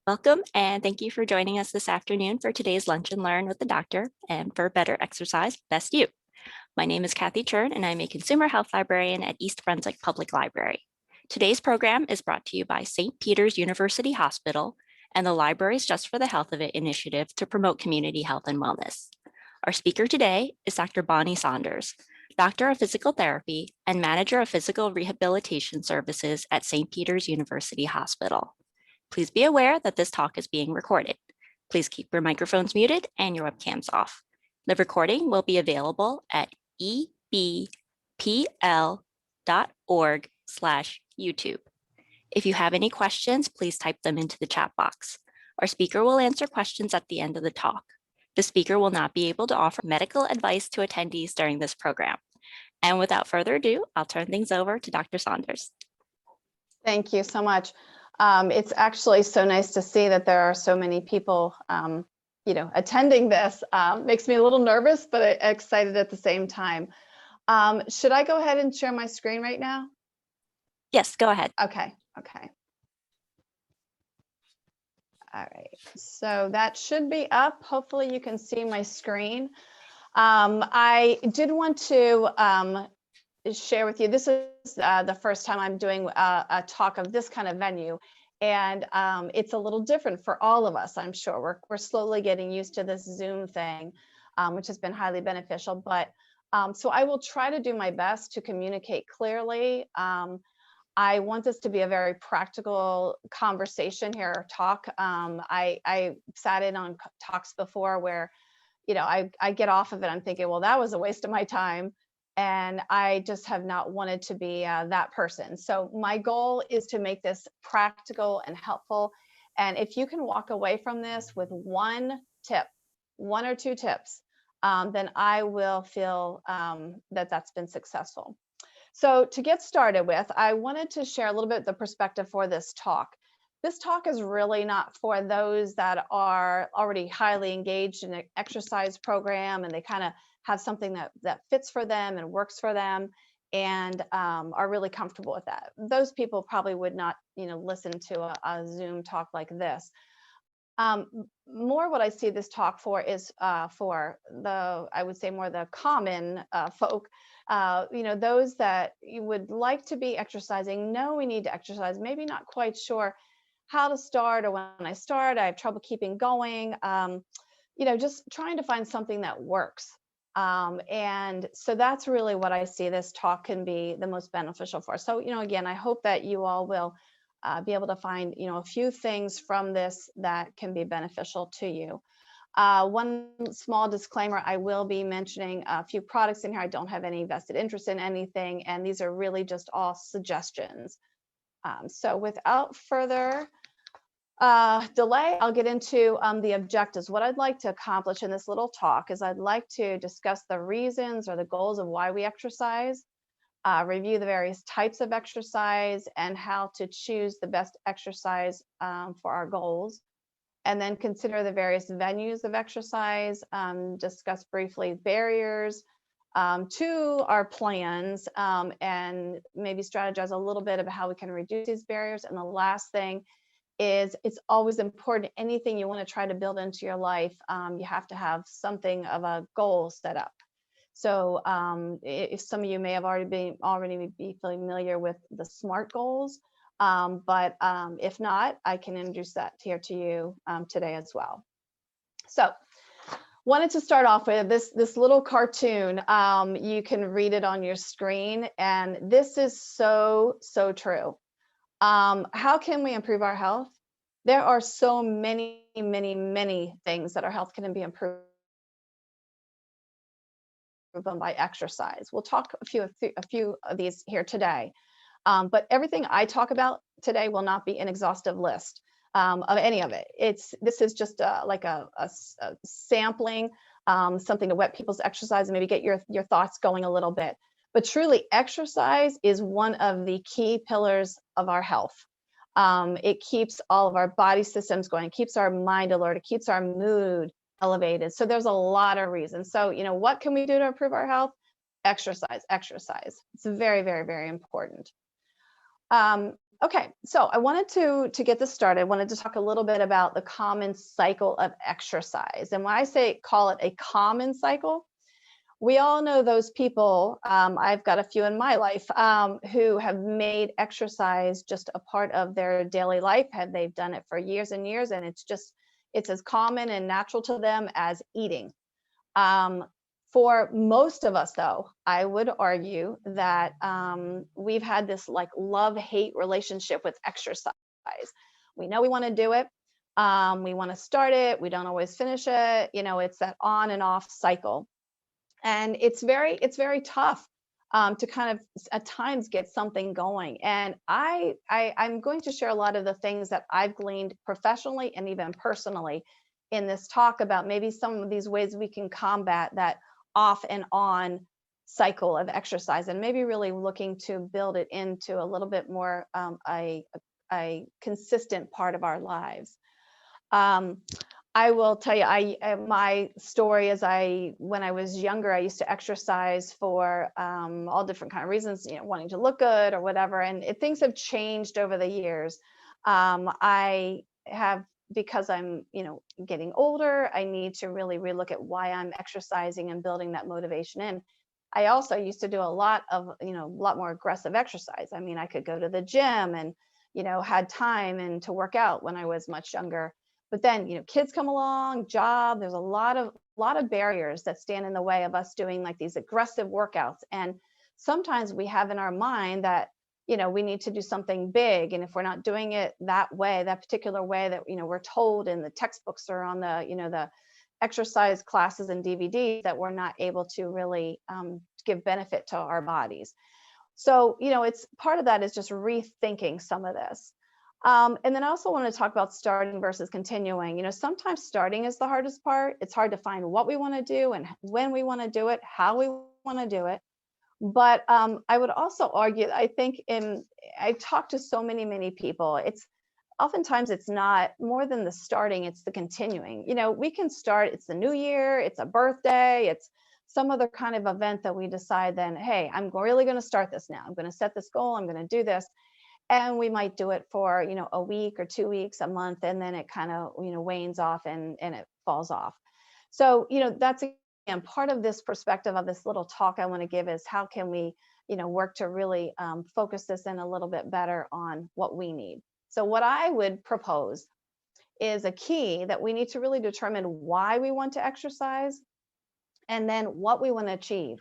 Welcome, and thank you for joining us this afternoon for today's Lunch and Learn with the Doctor and for better exercise, best you. My name is Kathy Chern, and I'm a consumer health librarian at East Brunswick Public Library. Today's program is brought to you by St. Peter's University Hospital and the Libraries Just for the Health of It initiative to promote community health and wellness. Our speaker today is Dr. Bonnie Saunders, Doctor of Physical Therapy and Manager of Physical Rehabilitation Services at St. Peter's University Hospital. Please be aware that this talk is being recorded. Please keep your microphones muted and your webcams off. The recording will be available at ebpl.org/YouTube. If you have any questions, please type them into the chat box. Our speaker will answer questions at the end of the talk. The speaker will not be able to offer medical advice to attendees during this program. And without further ado, I'll turn things over to Dr. Saunders. Thank you so much. It's actually so nice to see that there are so many people, attending this. Makes me a little nervous, but excited at the same time. Should I go ahead and share my screen right now? Yes, go ahead. Okay. All right, so that should be up. Hopefully you can see my screen. I did want to share with you, this is the first time I'm doing a talk of this kind of venue, and it's a little different for all of us. I'm sure we're slowly getting used to this Zoom thing, which has been highly beneficial, but so I will try to do my best to communicate clearly. I want this to be a very practical conversation here, or talk. I sat in on talks before where, I get off of it, I'm thinking, well, that was a waste of my time. And I just have not wanted to be that person. So my goal is to make this practical and helpful. And if you can walk away from this with one or two tips, then I will feel that that's been successful. So to get started with, I wanted to share a little bit the perspective for this talk. This talk is really not for those that are already highly engaged in an exercise program and they kind of have something that fits for them and works for them and are really comfortable with that. Those people probably would not, listen to a Zoom talk like this. More what I see this talk for is for I would say more the common folk, those that you would like to be exercising, know we need to exercise, maybe not quite sure how to start, or when I start, I have trouble keeping going, just trying to find something that works. And so that's really what I see this talk can be the most beneficial for. So, again, I hope that you all will be able to find, a few things from this that can be beneficial to you. One small disclaimer, I will be mentioning a few products in here. I don't have any vested interest in anything, and these are really just all suggestions. So without further delay, I'll get into the objectives. What I'd like to accomplish in this little talk is I'd like to discuss the reasons or the goals of why we exercise, review the various types of exercise and how to choose the best exercise for our goals, and then consider the various venues of exercise, discuss briefly barriers to our plans, and maybe strategize a little bit about how we can reduce these barriers. And the last thing is, it's always important, anything you want to try to build into your life, you have to have something of a goal set up. So if some of you may have already be familiar with the S.M.A.R.T goals, but if not, I can introduce that here to you today as well. So wanted to start off with this little cartoon. You can read it on your screen, and this is so true. How can we improve our health? There are so many things that our health can be improved by exercise. We'll talk a few of these here today, but everything I talk about today will not be an exhaustive list of any of it. This is just like a sampling, something to whet people's exercise and maybe get your thoughts going a little bit. But truly, exercise is one of the key pillars of our health. It keeps all of our body systems going, it keeps our mind alert, it keeps our mood elevated. So there's a lot of reasons. So, what can we do to improve our health? Exercise. It's very important. Okay, so I wanted to get this started. I wanted to talk a little bit about the common cycle of exercise. And when I say call it a common cycle, we all know those people. I've got a few in my life who have made exercise just a part of their daily life. Have they've done it for years and years, and it's as common and natural to them as eating. Um, for most of us, though, I would argue that we've had this like love-hate relationship with exercise. We know we want to do it. We want to start it. We don't always finish it. It's that on and off cycle, and it's very tough to kind of at times get something going. And I'm going to share a lot of the things that I've gleaned professionally and even personally in this talk about maybe some of these ways we can combat that off and on cycle of exercise, and maybe really looking to build it into a little bit more a consistent part of our lives. um, I will tell you, my story is when I was younger, I used to exercise for all different kind of reasons, wanting to look good or whatever. And things have changed over the years. I have, because I'm, getting older, I need to really relook at why I'm exercising and building that motivation in. I also used to do a lot of, a lot more aggressive exercise. I mean, I could go to the gym and, had time and to work out when I was much younger. But then, kids come along, job, there's a lot of barriers that stand in the way of us doing like these aggressive workouts. And sometimes we have in our mind that, we need to do something big. And if we're not doing it that way, that particular way that, we're told in the textbooks or on the, the exercise classes and DVDs, that we're not able to really give benefit to our bodies. So, it's part of that is just rethinking some of this. And then I also want to talk about starting versus continuing. Sometimes starting is the hardest part. It's hard to find what we want to do and when we want to do it, how we want to do it. But I would also argue, I think I talk to so many people. It's oftentimes it's not more than the starting, it's the continuing. We can start, it's the new year, it's a birthday, it's some other kind of event that we decide then, hey, I'm really going to start this now. I'm going to set this goal. I'm going to do this. And we might do it for, a week or 2 weeks, a month, and then it kind of, wanes off and it falls off. So, that's again part of this perspective of this little talk I want to give is how can we, work to really focus this in a little bit better on what we need. So what I would propose is a key that we need to really determine why we want to exercise and then what we want to achieve.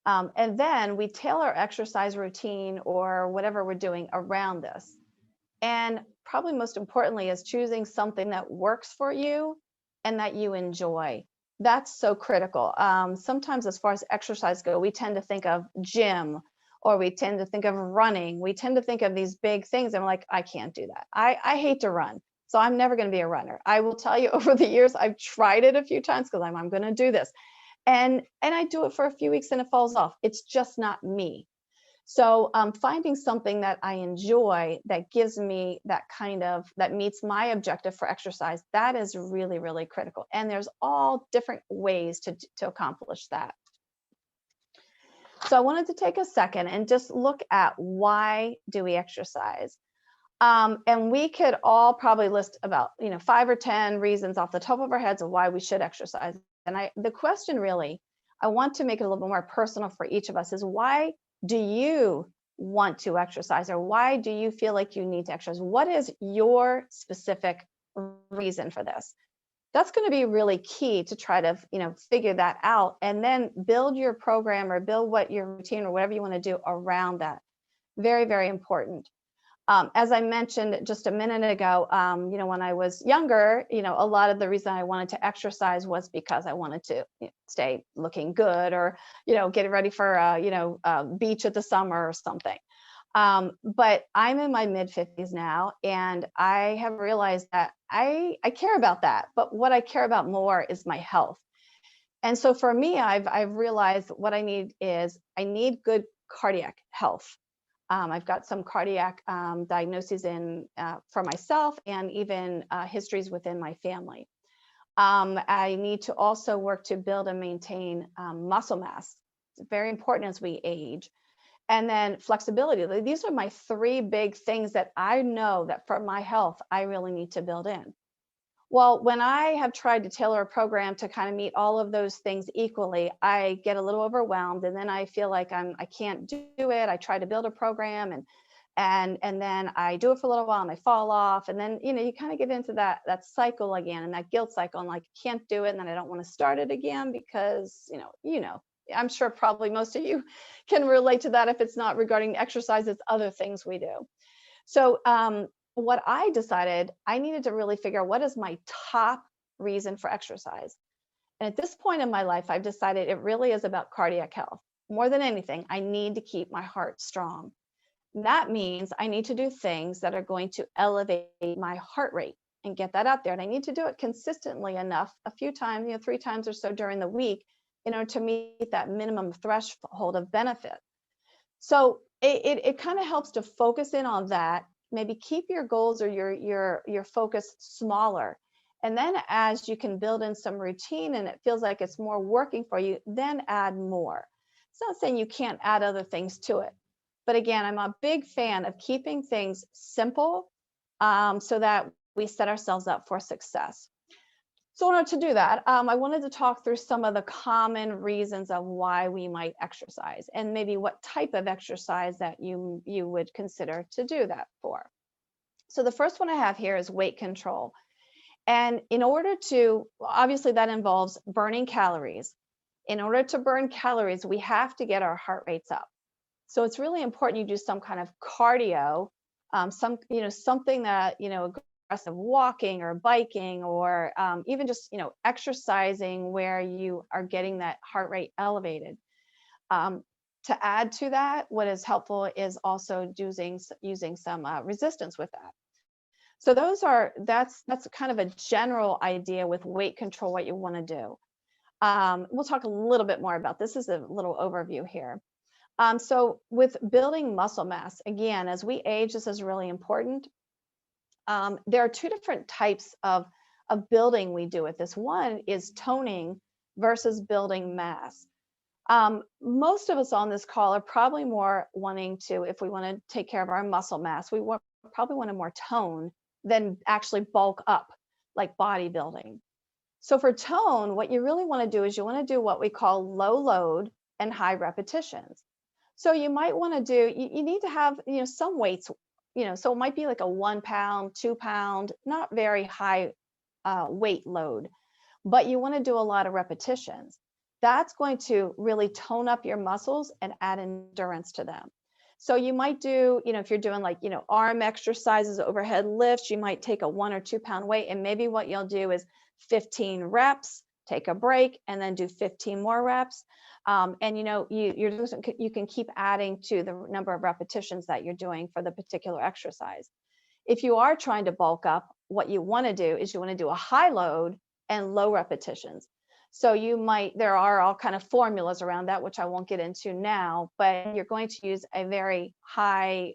And then we tailor our exercise routine or whatever we're doing around this. And probably most importantly is choosing something that works for you and that you enjoy. That's so critical. Sometimes as far as exercise go, we tend to think of gym or we tend to think of running. We tend to think of these big things. And I'm like, I can't do that. I hate to run. So I'm never going to be a runner. I will tell you over the years, I've tried it a few times because I'm going to do this. And I do it for a few weeks and it falls off. It's just not me. So finding something that I enjoy that gives me that meets my objective for exercise, that is really critical. And there's all different ways to accomplish that. So I wanted to take a second and just look at why do we exercise? And we could all probably list about 5 or 10 reasons off the top of our heads of why we should exercise. And the question really, I want to make it a little bit more personal for each of us is why do you want to exercise or why do you feel like you need to exercise? What is your specific reason for this? That's going to be really key to try to, figure that out and then build your program or build what your routine or whatever you want to do around that. Very important. As I mentioned just a minute ago, when I was younger, a lot of the reason I wanted to exercise was because I wanted to stay looking good or, get ready for, a beach at the summer or something. But I'm in my mid 50s now, and I have realized that I care about that. But what I care about more is my health. And so for me, I've realized what I need good cardiac health. I've got some cardiac diagnoses for myself and even histories within my family. I need to also work to build and maintain muscle mass. It's very important as we age. And then flexibility. These are my three big things that I know that for my health, I really need to build in. Well, when I have tried to tailor a program to kind of meet all of those things equally, I get a little overwhelmed, and then I feel like I can't do it. I try to build a program, and then I do it for a little while and I fall off, and then you kind of get into that cycle again, and that guilt cycle, and like can't do it, and then I don't want to start it again because I'm sure probably most of you can relate to that. If it's not regarding exercise, it's other things we do. So what I decided, I needed to really figure out what is my top reason for exercise. And at this point in my life, I've decided it really is about cardiac health. More than anything, I need to keep my heart strong. And that means I need to do things that are going to elevate my heart rate and get that out there. And I need to do it consistently enough, a few times, 3 times or so during the week, in order to meet that minimum threshold of benefit. So it kind of helps to focus in on that. Maybe keep your goals or your focus smaller. And then as you can build in some routine and it feels like it's more working for you, then add more. It's not saying you can't add other things to it. But again, I'm a big fan of keeping things simple so that we set ourselves up for success. So in order to do that, I wanted to talk through some of the common reasons of why we might exercise and maybe what type of exercise that you would consider to do that for. So the first one I have here is weight control. And in order to, obviously that involves burning calories. In order to burn calories, we have to get our heart rates up. So it's really important you do some kind of cardio, something that, aggressive walking or biking or even just, exercising where you are getting that heart rate elevated. To add to that, what is helpful is also using some resistance with that. So that's kind of a general idea with weight control, what you want to do. We'll talk a little bit more about this. This is a little overview here. So with building muscle mass, again, as we age, this is really important. There are two different types of building we do with this. One is toning versus building mass. Most of us on this call are probably more wanting to, if we want to take care of our muscle mass, probably want to more tone than actually bulk up like bodybuilding. So for tone, what you really want to do is you want to do what we call low load and high repetitions. So you might want to do, you need to have, some weights, so it might be like a 1 pound, 2 pound, not very high weight load, but you want to do a lot of repetitions. That's going to really tone up your muscles and add endurance to them. So you might do, if you're doing like, arm exercises, overhead lifts, you might take a 1 or 2 pound weight, and maybe what you'll do is 15 reps, take a break, and then do 15 more reps. And you can keep adding to the number of repetitions that you're doing for the particular exercise. If you are trying to bulk up, what you want to do is you want to do a high load and low repetitions. So there are all kind of formulas around that, which I won't get into now, but you're going to use a very high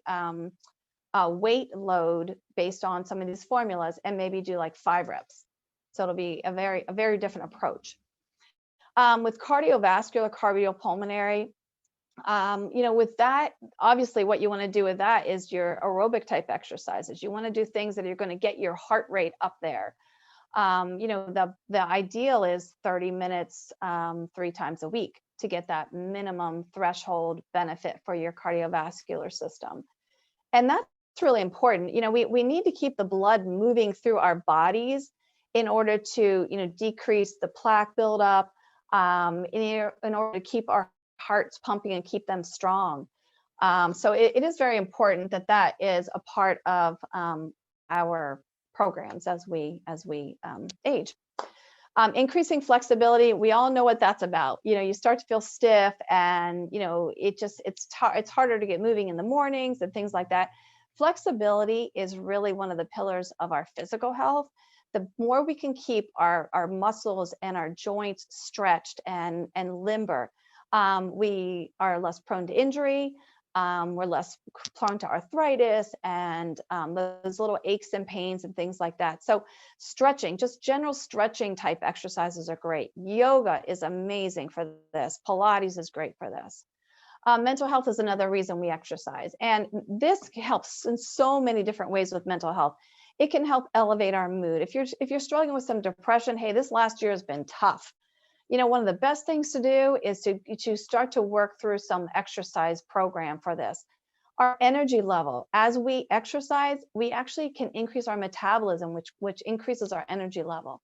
weight load based on some of these formulas and maybe do like 5 reps. So it'll be a very different approach. With cardiovascular, cardiopulmonary, with that, obviously what you want to do with that is your aerobic type exercises. You want to do things that are going to get your heart rate up there. The ideal is 30 minutes 3 times a week to get that minimum threshold benefit for your cardiovascular system. And that's really important. We need to keep the blood moving through our bodies in order to, decrease the plaque buildup, in order to keep our hearts pumping and keep them strong. So it is very important that is a part of our programs as we age. Increasing flexibility, we all know what that's about. You start to feel stiff, and it's harder to get moving in the mornings and things like that. Flexibility is really one of the pillars of our physical health. The more we can keep our muscles and our joints stretched and limber, we are less prone to injury. We're less prone to arthritis and those little aches and pains and things like that. So stretching, just general stretching type exercises are great. Yoga is amazing for this. Pilates is great for this. Mental health is another reason we exercise. And this helps in so many different ways with mental health. It can help elevate our mood. If you're struggling with some depression, hey, this last year has been tough. One of the best things to do is to start to work through some exercise program for this. Our energy level, as we exercise, we actually can increase our metabolism, which increases our energy level.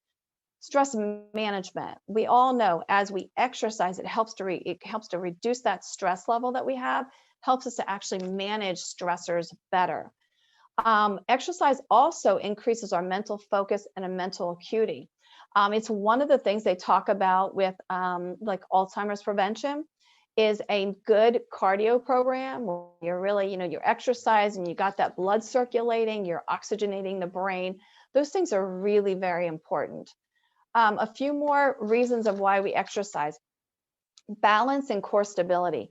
Stress management. We all know as we exercise, it helps to reduce that stress level that we have, helps us to actually manage stressors better. Exercise also increases our mental focus and a mental acuity. It's one of the things they talk about with like Alzheimer's prevention is a good cardio program where you're really, you're exercising, you got that blood circulating, you're oxygenating the brain. Those things are really very important. A few more reasons of why we exercise. Balance and core stability.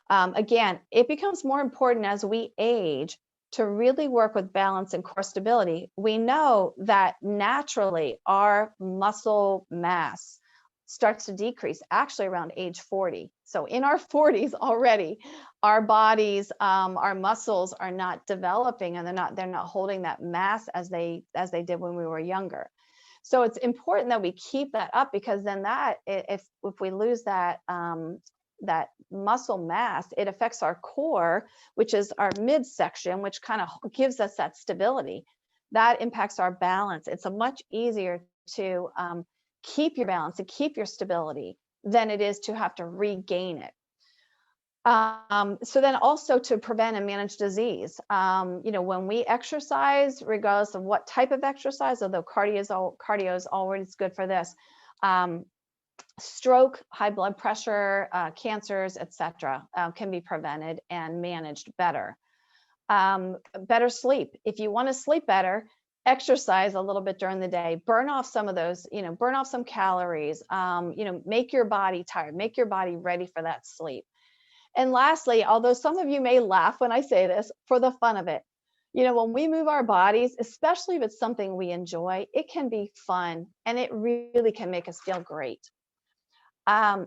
Again, it becomes more important as we age to really work with balance and core stability. We know that naturally our muscle mass starts to decrease actually around age 40. So in our 40s already, our bodies, our muscles are not developing, and they're not holding that mass as they did when we were younger. So it's important that we keep that up, because then that if we lose that that muscle mass, it affects our core, which is our midsection, which kind of gives us that stability. That impacts our balance. It's a much easier to keep your balance and keep your stability than it is to have to regain it. So then also to prevent and manage disease, when we exercise, regardless of what type of exercise, although cardio is always good for this, stroke, high blood pressure, cancers, etc., can be prevented and managed better. Better sleep. If you want to sleep better, exercise a little bit during the day, burn off some of those, burn off some calories, make your body tired, make your body ready for that sleep. And lastly, although some of you may laugh when I say this, for the fun of it, when we move our bodies, especially if it's something we enjoy, it can be fun and it really can make us feel great.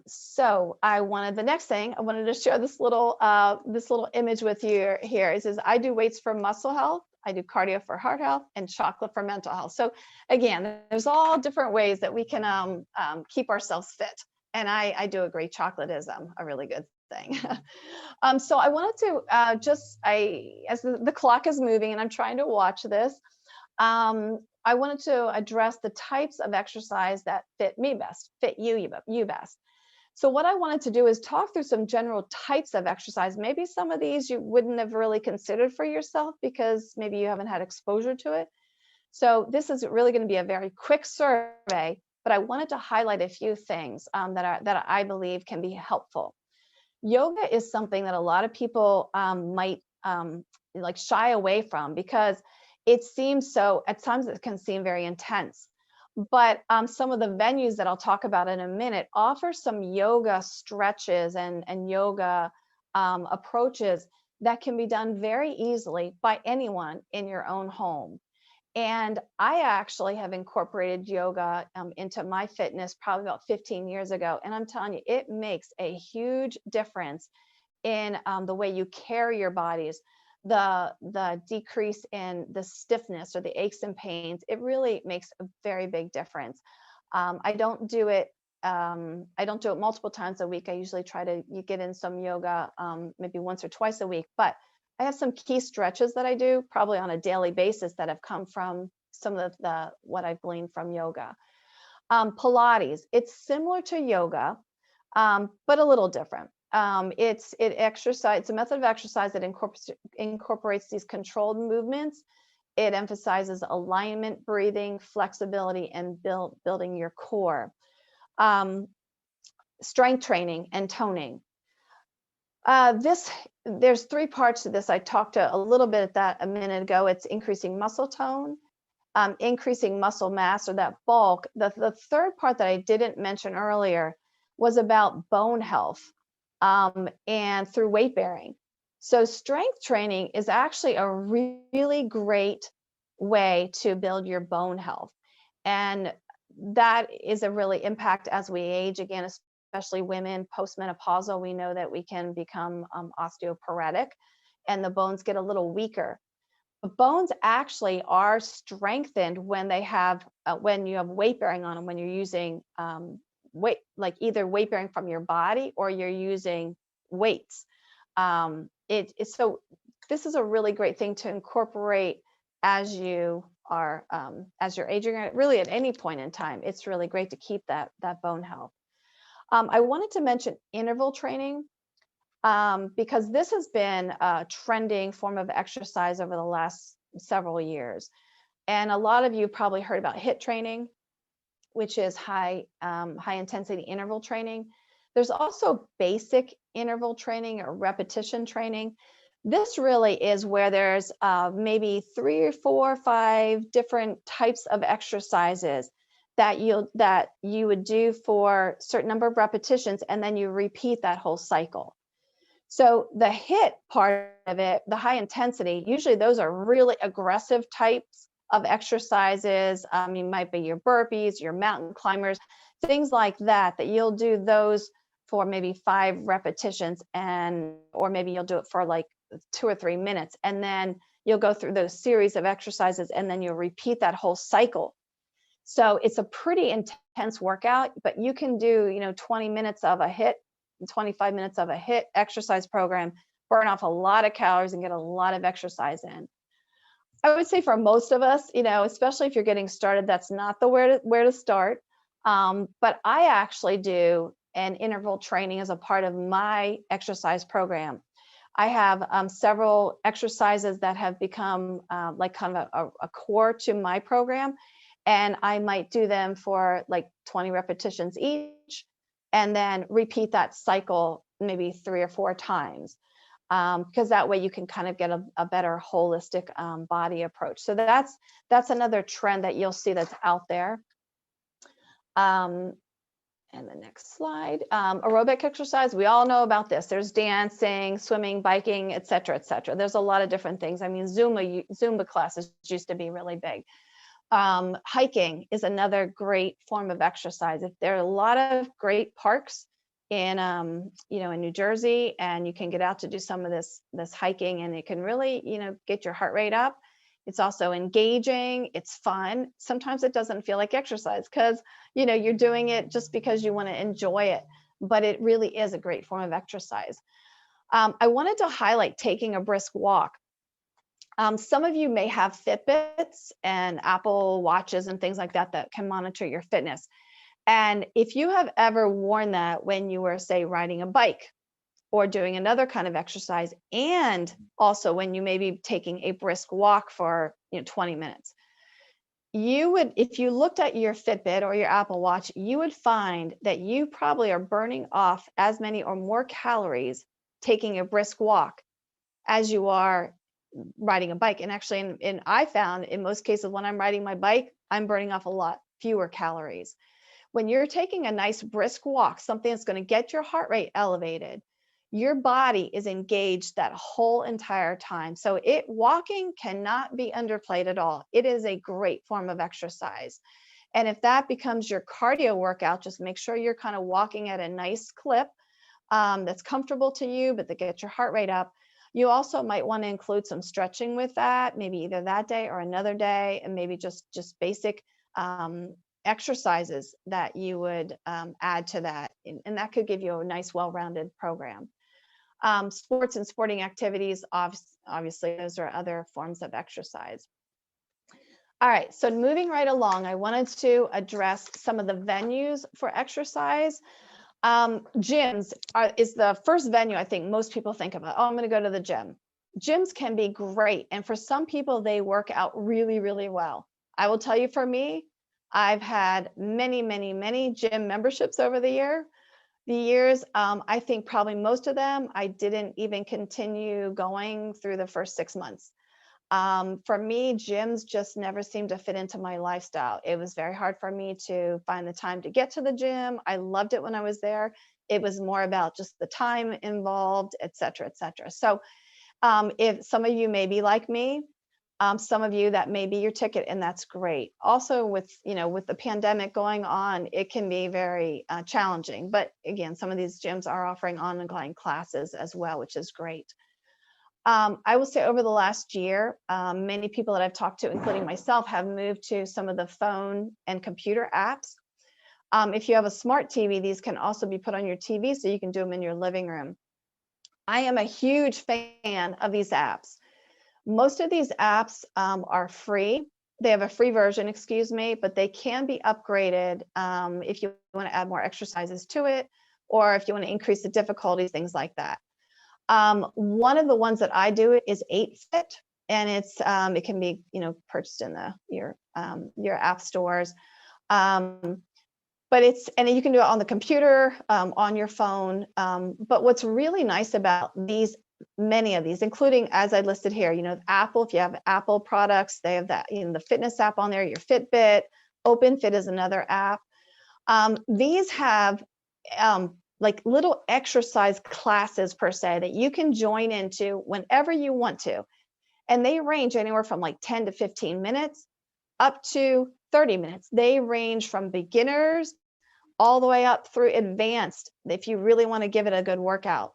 So the next thing I wanted to share this little image with you here. It says, I do weights for muscle health, I do cardio for heart health, and chocolate for mental health. So again, there's all different ways that we can keep ourselves fit. And I do agree, chocolate is a really good thing. So I wanted to as the clock is moving and I'm trying to watch this, I wanted to address the types of exercise that fit me best, fit you best. So what I wanted to do is talk through some general types of exercise. Maybe some of these you wouldn't have really considered for yourself because maybe you haven't had exposure to it. So this is really going to be a very quick survey, but I wanted to highlight a few things that I believe can be helpful. Yoga is something that a lot of people might like shy away from because it seems at times it can seem very intense. But some of the venues that I'll talk about in a minute offer some yoga stretches and yoga approaches that can be done very easily by anyone in your own home. And I actually have incorporated yoga into my fitness probably about 15 years ago. And I'm telling you, it makes a huge difference in the way you carry your bodies, the decrease in the stiffness or the aches and pains. It really makes a very big difference. I don't do it multiple times a week. I usually try to get in some yoga maybe once or twice a week, but I have some key stretches that I do probably on a daily basis that have come from some of what I've gleaned from yoga. Pilates, it's similar to yoga, but a little different. It's a method of exercise that incorporates these controlled movements. It emphasizes alignment, breathing, flexibility, and building your core. Strength training and toning. There's three parts to this. I talked a little bit at that a minute ago. It's increasing muscle tone, increasing muscle mass or that bulk. The third part that I didn't mention earlier was about bone health and through weight bearing. So strength training is actually a really great way to build your bone health. And that is a really impact as we age, again, especially women postmenopausal, we know that we can become osteoporotic and the bones get a little weaker. But bones actually are strengthened when they have when you have weight bearing on them, when you're using weight, like either weight bearing from your body or you're using weights. It's so this is a really great thing to incorporate as you are as you're aging, really at any point in time. It's really great to keep that bone health. I wanted to mention interval training because this has been a trending form of exercise over the last several years. And a lot of you probably heard about HIIT training, which is high intensity interval training. There's also basic interval training or repetition training. This really is where there's maybe 3 or 4 or 5 different types of exercises that you would do for a certain number of repetitions, and then you repeat that whole cycle. So the HIIT part of it, the high intensity, usually those are really aggressive types of exercises. You might be your burpees, your mountain climbers, things like that, that you'll do those for maybe 5 repetitions or maybe you'll do it for like 2 or 3 minutes. And then you'll go through those series of exercises and then you'll repeat that whole cycle. So it's a pretty intense workout, but you can do, 20 minutes of a HIIT, 25 minutes of a HIIT exercise program, burn off a lot of calories and get a lot of exercise in. I would say for most of us, especially if you're getting started, that's not the where to start. But I actually do an interval training as a part of my exercise program. I have several exercises that have become like kind of a core to my program. And I might do them for like 20 repetitions each, and then repeat that cycle maybe 3 or 4 times. Because that way you can kind of get a better holistic body approach. So that's another trend that you'll see that's out there. And the next slide, aerobic exercise, we all know about this. There's dancing, swimming, biking, et cetera, et cetera. There's a lot of different things. I mean, Zumba classes used to be really big. Hiking is another great form of exercise. If there are a lot of great parks in New Jersey, and you can get out to do some of this hiking, and it can really, get your heart rate up. It's also engaging. It's fun. Sometimes it doesn't feel like exercise because, you're doing it just because you want to enjoy it, but it really is a great form of exercise. I wanted to highlight taking a brisk walk. Some of you may have Fitbits and Apple Watches and things like that that can monitor your fitness. And if you have ever worn that when you were, say, riding a bike or doing another kind of exercise, and also when you may be taking a brisk walk for 20 minutes, you would, if you looked at your Fitbit or your Apple Watch, you would find that you probably are burning off as many or more calories taking a brisk walk as you are riding a bike. And actually, I found in most cases when I'm riding my bike, I'm burning off a lot fewer calories. When you're taking a nice brisk walk, something that's going to get your heart rate elevated, your body is engaged that whole entire time. So walking cannot be underplayed at all. It is a great form of exercise. And if that becomes your cardio workout, just make sure you're kind of walking at a nice clip that's comfortable to you, but that gets your heart rate up. You also might want to include some stretching with that, maybe either that day or another day, and maybe just basic exercises that you would add to that. And that could give you a nice, well-rounded program. Sports and sporting activities, obviously, those are other forms of exercise. All right, so moving right along, I wanted to address some of the venues for exercise. Gyms is the first venue I think most people think about. Oh, I'm going to go to the gym. Gyms can be great. And for some people, they work out really, really well. I will tell you, for me, I've had many, many, many gym memberships over the years. I think probably most of them, I didn't even continue going through the first 6 months. For me, gyms just never seemed to fit into my lifestyle. It was very hard for me to find the time to get to the gym. I loved it when I was there. It was more about just the time involved, et cetera, et cetera. So if some of you may be like me, Some of you that may be your ticket, and that's great. Also with, with the pandemic going on, it can be very challenging. But again, some of these gyms are offering online classes as well, which is great. I will say over the last year, many people that I've talked to, including myself, have moved to some of the phone and computer apps. If you have a smart TV, these can also be put on your TV so you can do them in your living room. I am a huge fan of these apps. Most of these apps are free. They have a free version, excuse me, but they can be upgraded if you want to add more exercises to it, or if you want to increase the difficulties, things like that. One of the ones that I do is 8Fit, and it can be purchased in your app stores. But and you can do it on the computer, on your phone. But what's really nice about many of these, including as I listed here, Apple, if you have Apple products, they have that, the fitness app on there, your Fitbit, OpenFit is another app. These have like little exercise classes per se that you can join into whenever you want to. And they range anywhere from like 10 to 15 minutes up to 30 minutes. They range from beginners all the way up through advanced if you really want to give it a good workout.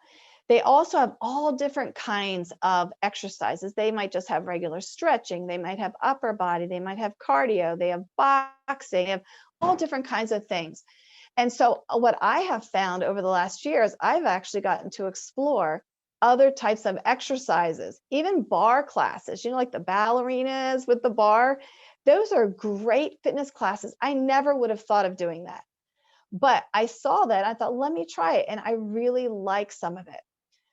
They also have all different kinds of exercises. They might just have regular stretching. They might have upper body. They might have cardio. They have boxing. They have all different kinds of things. And so what I have found over the last year is I've actually gotten to explore other types of exercises, even bar classes, like the ballerinas with the bar. Those are great fitness classes. I never would have thought of doing that. But I saw that, I thought, let me try it. And I really like some of it.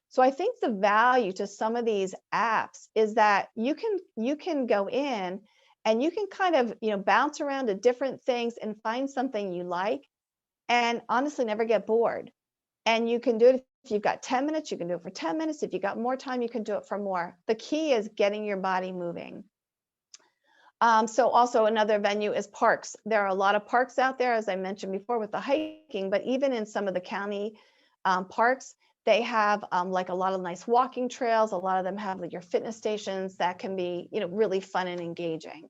So I think the value to some of these apps is that you can go in and you can kind of, bounce around to different things and find something you like, and honestly never get bored. And you can do it if you've got 10 minutes, you can do it for 10 minutes. If you got more time, you can do it for more. The key is getting your body moving. So also another venue is parks. There are a lot of parks out there, as I mentioned before, with the hiking, but even in some of the county parks, they have like a lot of nice walking trails. A lot of them have like your fitness stations that can be, really fun and engaging.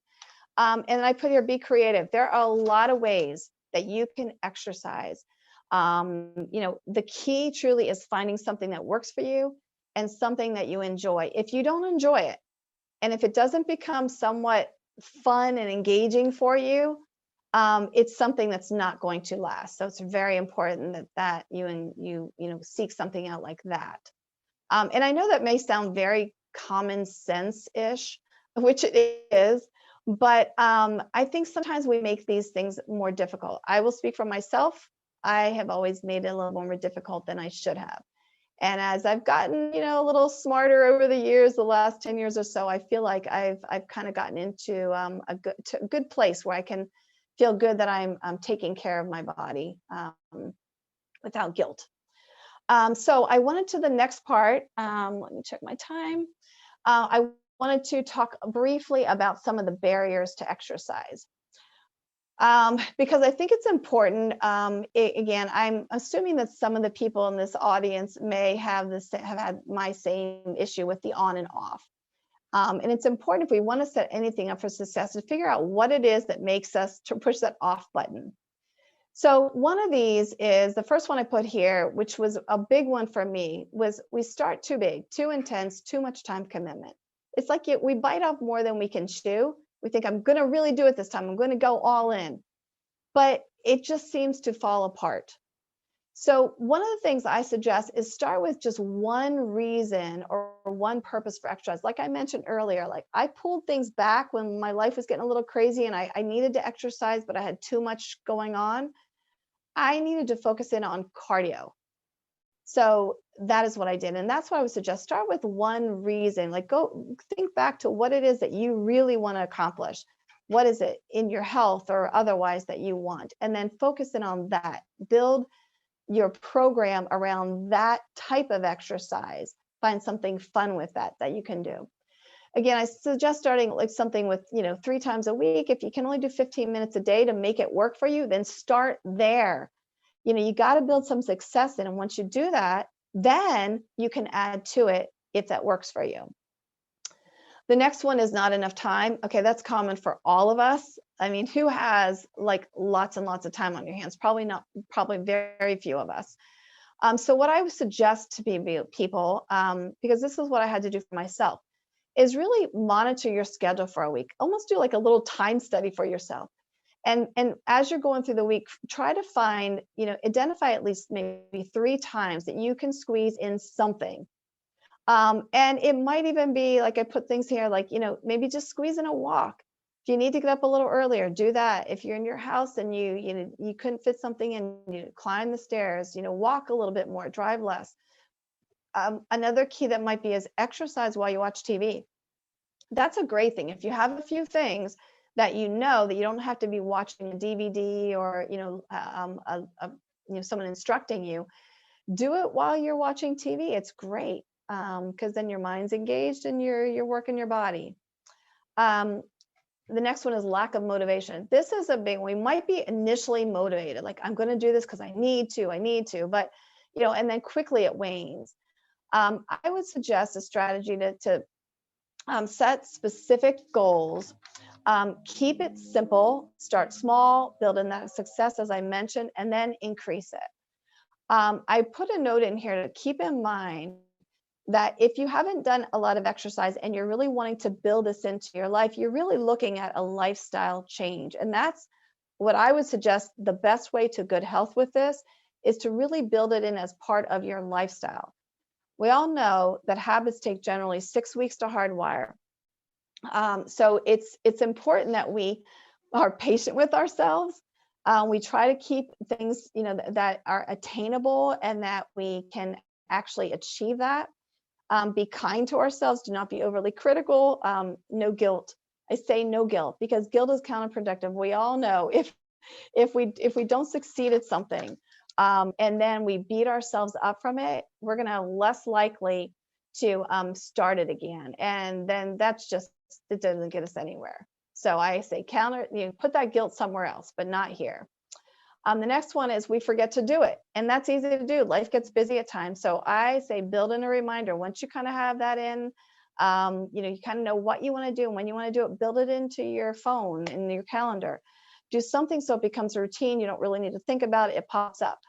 And I put here, be creative. There are a lot of ways that you can exercise. The key truly is finding something that works for you and something that you enjoy. If you don't enjoy it, and if it doesn't become somewhat fun and engaging for you, it's something that's not going to last. So it's very important that you seek something out like that. And I know that may sound very common sense-ish, which it is, but I think sometimes we make these things more difficult. I will speak for myself. I have always made it a little more difficult than I should have. And as I've gotten, a little smarter over the years, the last 10 years or so, I feel like I've kind of gotten into a good place where I can feel good that I'm taking care of my body without guilt. So I wanted to the next part. Let me check my time. I wanted to talk briefly about some of the barriers to exercise. Because I think it's important. Again, I'm assuming that some of the people in this audience may have had my same issue with the on and off. And it's important if we want to set anything up for success to figure out what it is that makes us to push that off button. So one of these is the first one I put here, which was a big one for me, was we start too big, too intense, too much time commitment. It's like we bite off more than we can chew. We think, I'm going to really do it this time. I'm going to go all in. But it just seems to fall apart. So one of the things I suggest is start with just one reason or one purpose for exercise. Like I mentioned earlier, like I pulled things back when my life was getting a little crazy and I needed to exercise, but I had too much going on. I needed to focus in on cardio. So that is what I did. And that's what I would suggest. Start with one reason, like go think back to what it is that you really want to accomplish. What is it in your health or otherwise that you want? And then focus in on that. Build your program around that type of exercise. Find something fun with that you can do. Again, I suggest starting like something with, 3 times a week. If you can only do 15 minutes a day to make it work for you, then start there. You got to build some success in. And once you do that, then you can add to it if that works for you. The next one is not enough time. Okay, that's common for all of us. I mean, who has like lots and lots of time on your hands? Probably not, probably very few of us. So what I would suggest to people, because this is what I had to do for myself, is really monitor your schedule for a week. Almost do like a little time study for yourself. And as you're going through the week, try to find, identify at least maybe 3 times that you can squeeze in something. And it might even be like I put things here, like, maybe just squeeze in a walk. If you need to get up a little earlier, do that. If you're in your house and you couldn't fit something in, climb the stairs, walk a little bit more, drive less. Another key that might be is exercise while you watch TV. That's a great thing. If you have a few things that that you don't have to be watching a DVD or someone instructing you, do it while you're watching TV. It's great because then your mind's engaged and you're working your body. The next one is lack of motivation. This is a big one. We might be initially motivated, like I'm going to do this because I need to, but and then quickly it wanes. I would suggest a strategy to set specific goals. Keep it simple, start small, build in that success, as I mentioned, and then increase it. I put a note in here to keep in mind that if you haven't done a lot of exercise and you're really wanting to build this into your life, you're really looking at a lifestyle change. And that's what I would suggest. The best way to good health with this is to really build it in as part of your lifestyle. We all know that habits take generally 6 weeks to hardwire. So it's important that we are patient with ourselves. We try to keep things, that are attainable and that we can actually achieve that. Be kind to ourselves. Do not be overly critical. No guilt. I say no guilt because guilt is counterproductive. We all know if we don't succeed at something, and then we beat ourselves up from it, we're going to less likely to start it again. And then it doesn't get us anywhere. So I say put that guilt somewhere else, but not here. The next one is we forget to do it. And that's easy to do. Life gets busy at times. So I say build in a reminder. Once you kind of have that in, you kind of know what you want to do and when you want to do it, build it into your phone, in your calendar. Do something so it becomes a routine. You don't really need to think about it. It pops up.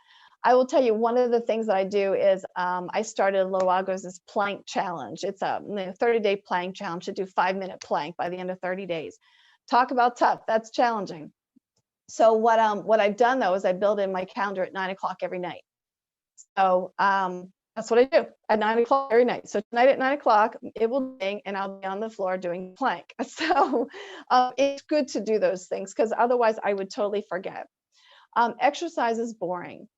I will tell you, one of the things that I do is I started a little while ago, this plank challenge. It's a 30-day plank challenge to do 5-minute plank by the end of 30 days. Talk about tough. That's challenging. So what I've done though is I build in my calendar at 9 o'clock every night. So that's what I do at 9 o'clock every night. So tonight at 9 o'clock, it will ding and I'll be on the floor doing plank. So it's good to do those things because otherwise I would totally forget. Exercise is boring.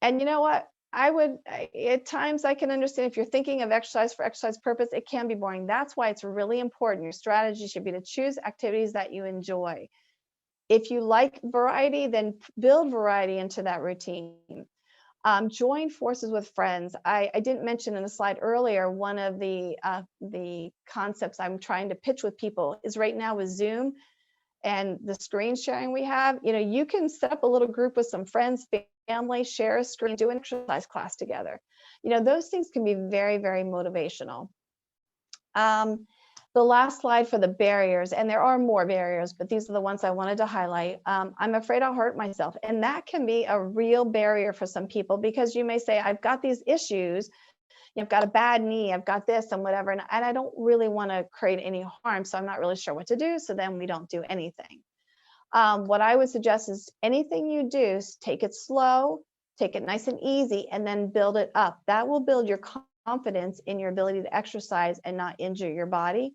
And you know what? At times I can understand if you're thinking of exercise for exercise purpose, it can be boring. That's why it's really important. Your strategy should be to choose activities that you enjoy. If you like variety, then build variety into that routine. Join forces with friends. I didn't mention in the slide earlier, one of the concepts I'm trying to pitch with people is right now with Zoom and the screen sharing we have. You can set up a little group with some friends, family, share a screen, do an exercise class together. Those things can be very, very motivational. The last slide for the barriers, and there are more barriers, but these are the ones I wanted to highlight. I'm afraid I'll hurt myself. And that can be a real barrier for some people because you may say, I've got these issues. I've got a bad knee, I've got this and whatever, and I don't really want to create any harm, so I'm not really sure what to do. So then we don't do anything. What I would suggest is anything you do, take it slow, take it nice and easy, and then build it up. That will build your confidence in your ability to exercise and not injure your body.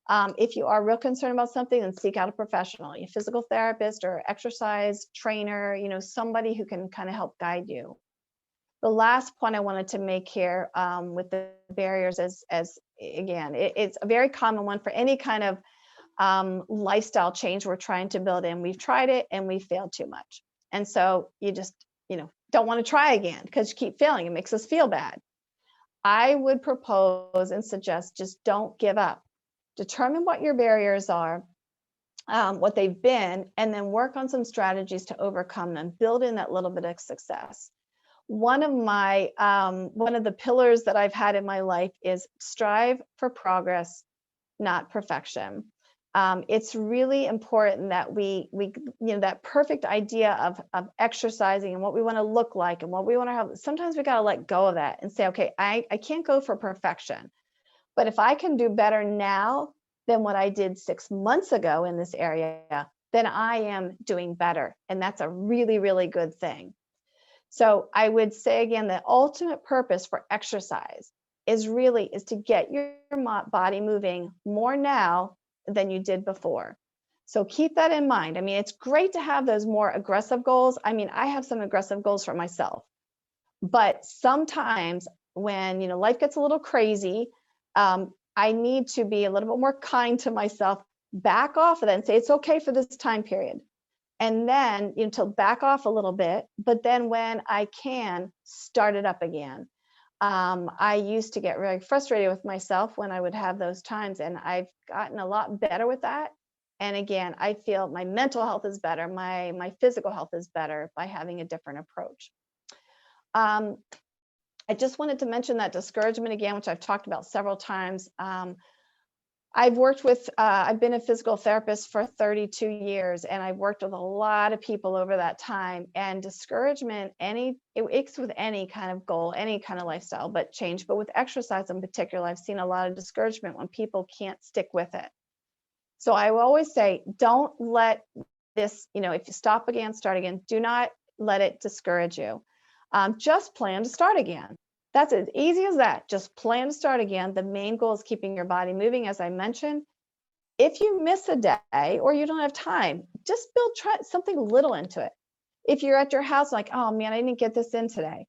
If you are real concerned about something, then seek out a professional, a physical therapist or exercise trainer, somebody who can kind of help guide you. The last point I wanted to make here with the barriers is, again, it's a very common one for any kind of lifestyle change we're trying to build in. We've tried it and we failed too much. And so you just, don't want to try again because you keep failing. It makes us feel bad. I would propose and suggest just don't give up. Determine what your barriers are, what they've been, and then work on some strategies to overcome them. Build in that little bit of success. One of the pillars that I've had in my life is strive for progress, not perfection. It's really important that we that perfect idea of exercising and what we want to look like and what we want to have. Sometimes we got to let go of that and say, okay, I can't go for perfection, but if I can do better now than what I did 6 months ago in this area, then I am doing better. And that's a really, really good thing. So I would say again, the ultimate purpose for exercise is to get your body moving more now than you did before. So keep that in mind. I mean, it's great to have those more aggressive goals. I mean, I have some aggressive goals for myself, but sometimes when, life gets a little crazy, I need to be a little bit more kind to myself, back off of that and say, it's okay for this time period. And then, to back off a little bit, but then when I can, start it up again. I used to get really frustrated with myself when I would have those times, and I've gotten a lot better with that. And again, I feel my mental health is better, my physical health is better by having a different approach. I just wanted to mention that discouragement again, which I've talked about several times. I've been a physical therapist for 32 years, and I've worked with a lot of people over that time. And discouragement, it's with any kind of goal, any kind of lifestyle, but change. But with exercise in particular, I've seen a lot of discouragement when people can't stick with it. So I will always say, don't let this, if you stop again, start again, do not let it discourage you. Just plan to start again. That's as easy as that. Just plan to start again. The main goal is keeping your body moving, as I mentioned. If you miss a day or you don't have time, just try something little into it. If you're at your house, like, oh man, I didn't get this in today,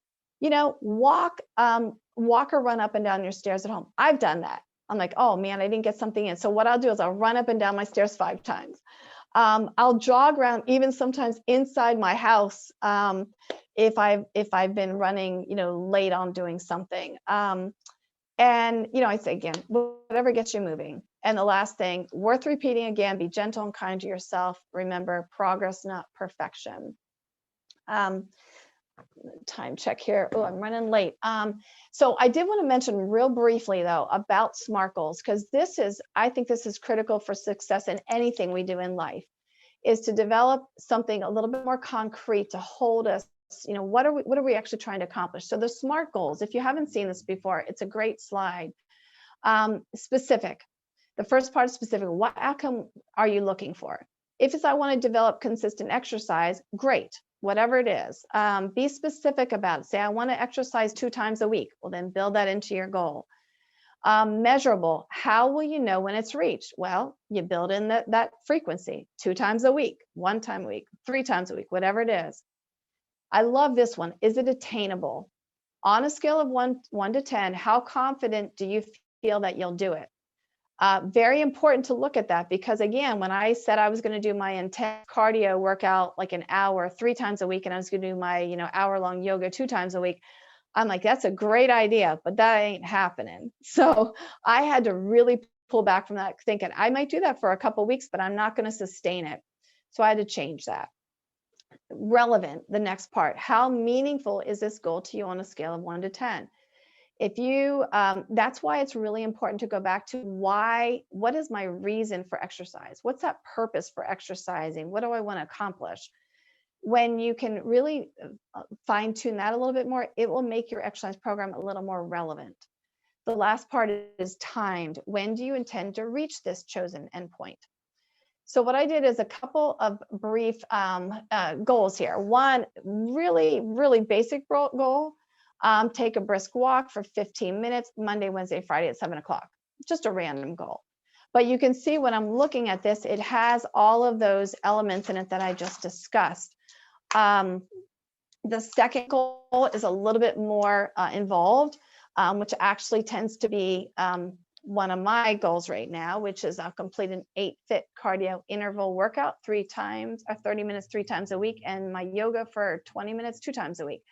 walk or run up and down your stairs at home. I've done that. I'm like, oh man, I didn't get something in. So what I'll do is I'll run up and down my stairs 5 times. I'll jog around, even sometimes inside my house, if I've been running, late on doing something. And I say again, whatever gets you moving. And the last thing, worth repeating again, be gentle and kind to yourself. Remember, progress, not perfection. Time check here. Oh, I'm running late. So I did want to mention real briefly though about SMART goals, because I think this is critical for success in anything we do in life, is to develop something a little bit more concrete to hold us. What are we actually trying to accomplish? So the SMART goals, if you haven't seen this before, it's a great slide. Specific. The first part is specific. What outcome are you looking for? If it's I want to develop consistent exercise, great. Whatever it is, be specific about it. Say, I want to exercise 2 times a week. Well, then build that into your goal. Measurable. How will you know when it's reached? Well, you build in that frequency, 2 times a week, 1 time a week, 3 times a week, whatever it is. I love this one. Is it attainable? On a scale of 1 to 10, how confident do you feel that you'll do it? Very important to look at that, because again, when I said I was going to do my intense cardio workout like an hour 3 times a week, and I was going to do my hour-long yoga 2 times a week, I'm like, that's a great idea, but that ain't happening. So I had to really pull back from that, thinking I might do that for a couple of weeks, but I'm not going to sustain it. So I had to change that. Relevant, the next part. How meaningful is this goal to you on a scale of 1 to 10? If you, that's why it's really important to go back to what is my reason for exercise? What's that purpose for exercising? What do I want to accomplish? When you can really fine tune that a little bit more, it will make your exercise program a little more relevant. The last part is timed. When do you intend to reach this chosen endpoint? So what I did is a couple of brief goals here. One really, really basic goal. Take a brisk walk for 15 minutes, Monday, Wednesday, Friday at 7 o'clock. Just a random goal. But you can see when I'm looking at this, it has all of those elements in it that I just discussed. The second goal is a little bit more involved, which actually tends to be one of my goals right now, which is I'll complete an 8-fit cardio interval workout 3 times or 30 minutes 3 times a week, and my yoga for 20 minutes 2 times a week.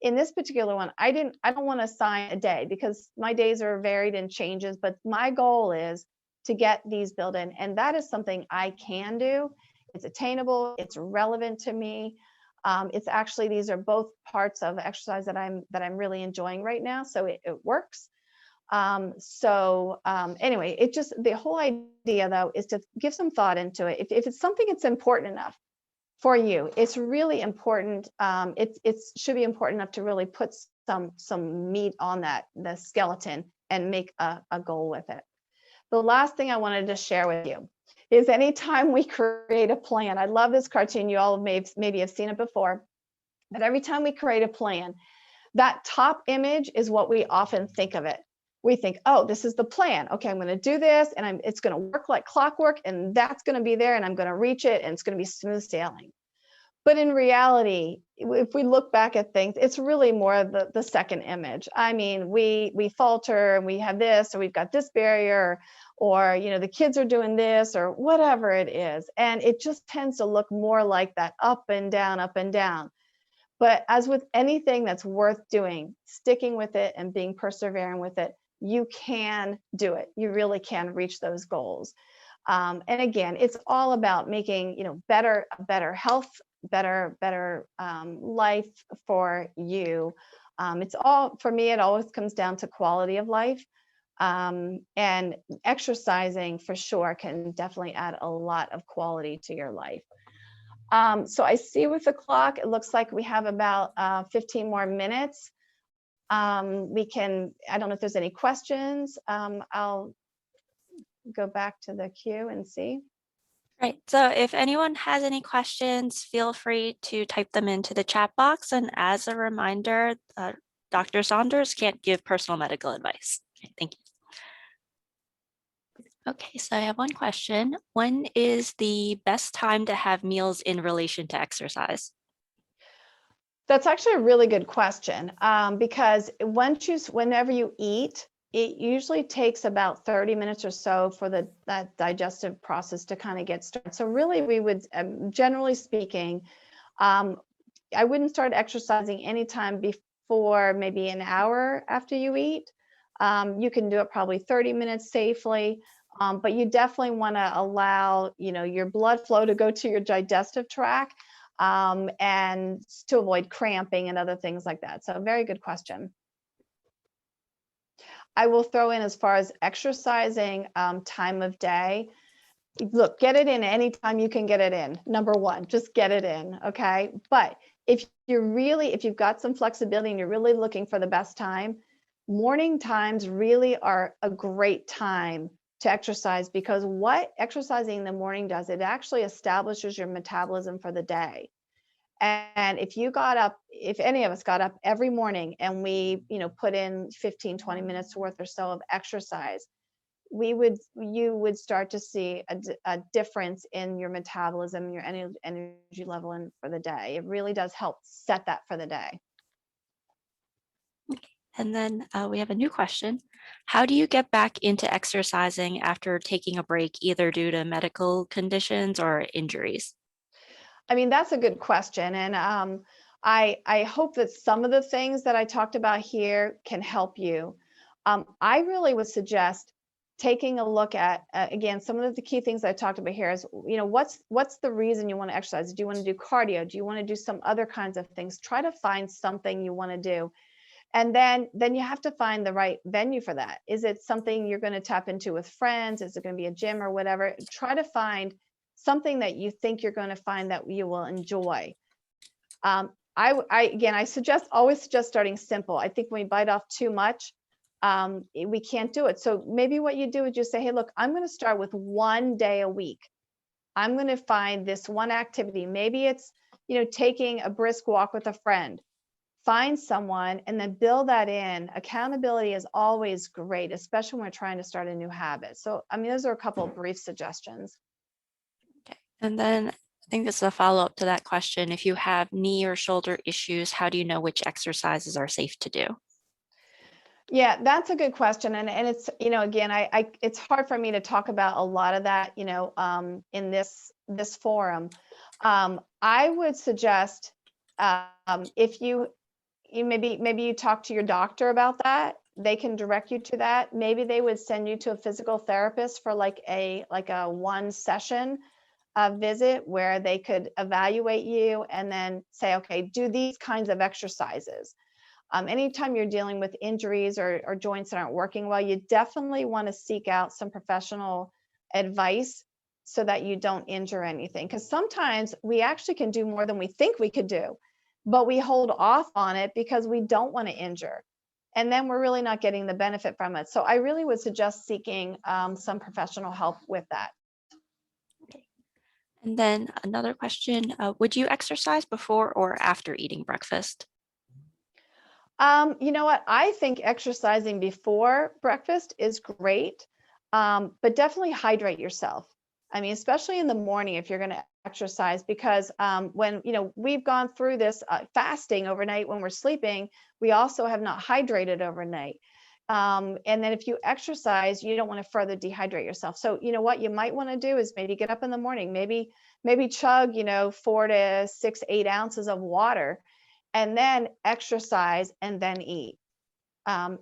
In this particular one, I don't want to assign a day because my days are varied and changes, but my goal is to get these built in. And that is something I can do. It's attainable. It's relevant to me. It's actually, these are both parts of exercise that I'm really enjoying right now. So it works. Anyway, it just, the whole idea though is to give some thought into it. If it's something that's important enough for you, it's really important. It should be important enough to really put some meat on the skeleton and make a goal with it. The last thing I wanted to share with you is anytime we create a plan, I love this cartoon. You all maybe have seen it before, but every time we create a plan, that top image is what we often think of it. We think, oh, this is the plan. Okay, I'm going to do this and it's going to work like clockwork and that's going to be there and I'm going to reach it and it's going to be smooth sailing. But in reality, if we look back at things, it's really more of the second image. I mean, we falter and we have this, or we've got this barrier, or the kids are doing this, or whatever it is. And it just tends to look more like that up and down, up and down. But as with anything that's worth doing, sticking with it and being persevering with it, you can do it. You really can reach those goals. And again, it's all about making, better health, better life for you. It's all, for me, it always comes down to quality of life. And exercising for sure can definitely add a lot of quality to your life. So I see with the clock, it looks like we have about 15 more minutes. I don't know if there's any questions. I'll go back to the queue and see. Right. So if anyone has any questions, feel free to type them into the chat box. And as a reminder, Dr. Saunders can't give personal medical advice. Okay, thank you. Okay, so I have one question. When is the best time to have meals in relation to exercise? That's actually a really good question, because whenever you eat, it usually takes about 30 minutes or so for that digestive process to kind of get started. So really, we would, generally speaking, I wouldn't start exercising anytime before maybe an hour after you eat. You can do it probably 30 minutes safely, but you definitely want to allow, your blood flow to go to your digestive tract, and to avoid cramping and other things like that. So very good question. I will throw in, as far as exercising, time of day. Look, get it in anytime you can get it in. Number one, just get it in, okay? But if you've got some flexibility and you're really looking for the best time, morning times really are a great time to exercise, because what exercising in the morning does, it actually establishes your metabolism for the day. And if any of us got up every morning and we, put in 15, 20 minutes worth or so of exercise, you would start to see a difference in your metabolism and your energy level for the day. It really does help set that for the day. Okay. And then we have a new question. How do you get back into exercising after taking a break, either due to medical conditions or injuries? I mean, that's a good question. And I hope that some of the things that I talked about here can help you. I really would suggest taking a look at, again, some of the key things I talked about here is, what's the reason you want to exercise? Do you want to do cardio? Do you want to do some other kinds of things? Try to find something you want to do. And then you have to find the right venue for that. Is it something you're going to tap into with friends? Is it going to be a gym or whatever? Try to find something that you think you're going to find that you will enjoy. I always suggest starting simple. I think when we bite off too much, we can't do it. So maybe what you do is just say, hey, look, I'm going to start with one day a week. I'm going to find this one activity. Maybe it's, taking a brisk walk with a friend. Find someone and then build that in. Accountability is always great, especially when we're trying to start a new habit. So, I mean, those are a couple of brief suggestions. Okay. And then I think this is a follow-up to that question. If you have knee or shoulder issues, how do you know which exercises are safe to do? Yeah, that's a good question. And it's, again, it's hard for me to talk about a lot of that, in this forum. I would suggest, if maybe you talk to your doctor about that. They can direct you to that. Maybe they would send you to a physical therapist for like a one session visit where they could evaluate you and then say, okay, do these kinds of exercises. Anytime you're dealing with injuries or joints that aren't working well, you definitely want to seek out some professional advice so that you don't injure anything. Because sometimes we actually can do more than we think we could do, but we hold off on it because we don't want to injure. And then we're really not getting the benefit from it. So I really would suggest seeking some professional help with that. Okay. And then another question, would you exercise before or after eating breakfast? You know what? I think exercising before breakfast is great, but definitely hydrate yourself. I mean, especially in the morning if you're going to exercise, because when we've gone through this fasting overnight when we're sleeping, we also have not hydrated overnight. And then if you exercise, you don't want to further dehydrate yourself. So you know what you might want to do is maybe get up in the morning, maybe chug 4 to 6, 8 ounces of water and then exercise and then eat.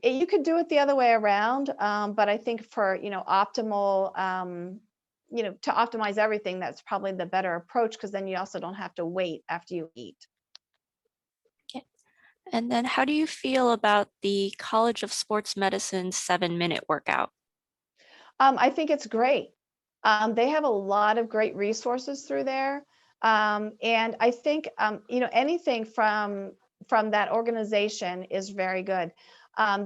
You could do it the other way around, but I think for optimal, to optimize everything, that's probably the better approach because then you also don't have to wait after you eat. Okay. And then how do you feel about the College of Sports Medicine's 7-minute workout? I think it's great. They have a lot of great resources through there. And I think, anything from that organization is very good.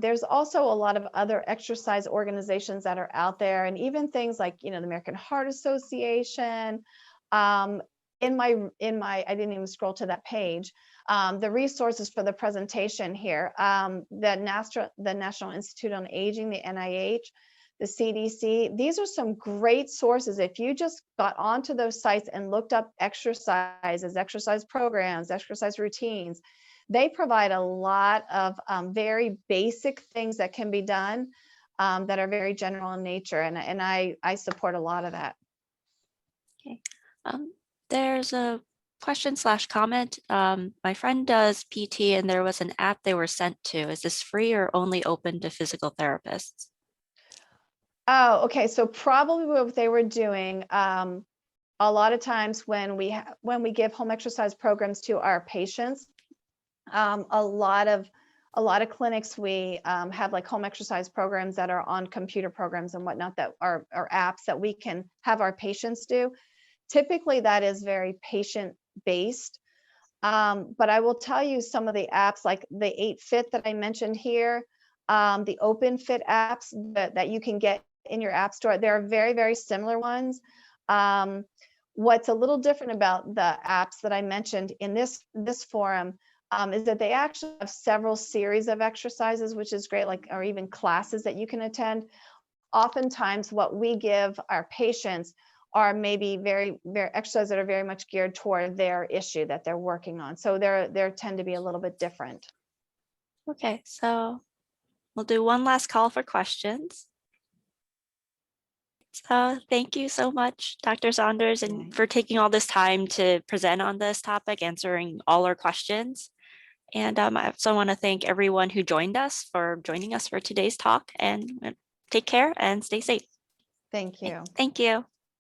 There's also a lot of other exercise organizations that are out there, and even things like, the American Heart Association. Um, I didn't even scroll to that page. The resources for the presentation here, the National Institute on Aging, the NIH, the CDC. These are some great sources. If you just got onto those sites and looked up exercises, exercise programs, exercise routines, they provide a lot of very basic things that can be done that are very general in nature. And I support a lot of that. Okay. There's a question/comment. My friend does PT and there was an app they were sent to. Is this free or only open to physical therapists? Oh, okay. So probably what they were doing, a lot of times when we give home exercise programs to our patients, a lot of clinics we have like home exercise programs that are on computer programs and whatnot that are apps that we can have our patients do. Typically, that is very patient based. But I will tell you some of the apps like the 8Fit that I mentioned here, the OpenFit apps that you can get in your app store. There are very, very similar ones. What's a little different about the apps that I mentioned in this forum is that they actually have several series of exercises, which is great, like, or even classes that you can attend. Oftentimes, what we give our patients are maybe very, very exercises that are very much geared toward their issue that they're working on. So they tend to be a little bit different. Okay, so we'll do one last call for questions. Thank you so much, Dr. Saunders, and for taking all this time to present on this topic, answering all our questions. And I also want to thank everyone who joined us for joining us for today's talk, and take care and stay safe. Thank you. Thank you.